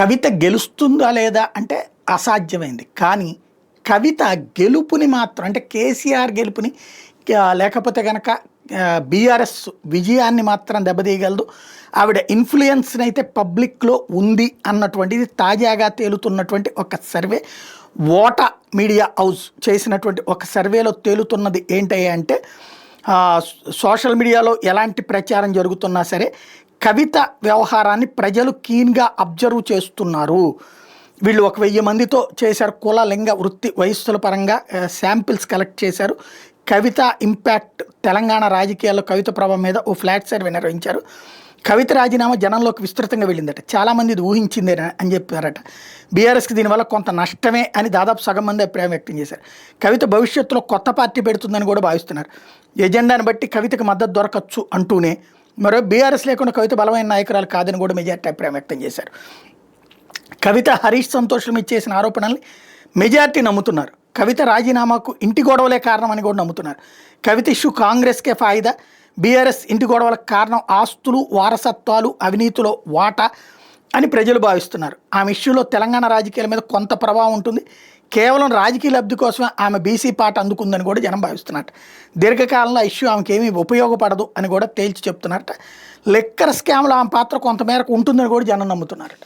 కవిత గెలుస్తుందా లేదా అంటే అసాధ్యమైంది. కానీ కవిత గెలుపుని మాత్రం అంటే కేసీఆర్ గెలుపుని లేకపోతే గనక బీఆర్ఎస్ విజయాన్ని మాత్రం దెబ్బతీయగలదు. ఆవిడ ఇన్ఫ్లుయెన్స్‌ని అయితే పబ్లిక్‌లో ఉంది అన్నటువంటిది తాజాగా తేలుతున్నటువంటి ఒక సర్వే. ఓటా మీడియా హౌస్ చేసినటువంటి ఒక సర్వేలో తేలుతున్నది ఏంటయ్యా అంటే సోషల్ మీడియాలో ఎలాంటి ప్రచారం జరుగుతున్నా సరే కవిత వ్యవహారాన్ని ప్రజలు కీన్గా అబ్జర్వ్ చేస్తున్నారు. వీళ్ళు 1000 మందితో చేశారు. కుల లింగ వృత్తి వయస్సుల పరంగా శాంపిల్స్ కలెక్ట్ చేశారు. కవిత ఇంపాక్ట్ తెలంగాణ రాజకీయాల్లో కవిత ప్రభావం మీద ఓ ఫ్లాట్ సర్వే నిర్వహించారు. కవిత రాజీనామా జనంలోకి విస్తృతంగా వెళ్ళిందట. చాలామంది ఇది ఊహించిందే అని చెప్పారట. బీఆర్ఎస్కి దీనివల్ల కొంత నష్టమే అని దాదాపు సగం మంది అభిప్రాయం వ్యక్తం చేశారు. కవిత భవిష్యత్తులో కొత్త పార్టీ పెడుతుందని కూడా భావిస్తున్నారు. ఎజెండాను బట్టి కవితకు మద్దతు దొరకచ్చు అంటూనే మరో బీఆర్ఎస్ లేకుండా కవిత బలమైన నాయకురాలు కాదని కూడా మెజార్టీ అభిప్రాయం వ్యక్తం చేశారు. కవిత హరీష్ సంతోషం ఇచ్చేసిన ఆరోపణల్ని మెజార్టీ నమ్ముతున్నారు. కవిత రాజీనామాకు ఇంటి గొడవలే కారణమని కూడా నమ్ముతున్నారు. కవిత ఇష్యూ కాంగ్రెస్కే ఫాయిదా, బీఆర్ఎస్ ఇంటి గొడవలకు కారణం ఆస్తులు వారసత్వాలు అవినీతిలో వాటా అని ప్రజలు భావిస్తున్నారు. ఆమె ఇష్యూలో తెలంగాణ రాజకీయాల మీద కొంత ప్రభావం ఉంటుంది. కేవలం రాజకీయ లబ్ధి కోసమే ఆమె బీసీ పాట అందుకుందని కూడా జనం భావిస్తున్నట్ట. దీర్ఘకాలంలో ఆ ఇష్యూ ఆమెకి ఏమీ ఉపయోగపడదు అని కూడా తేల్చి చెప్తున్నారట. లిక్కర్ స్కామ్లో ఆమె పాత్ర కొంతమేరకు ఉంటుందని కూడా జనం నమ్ముతున్నారట.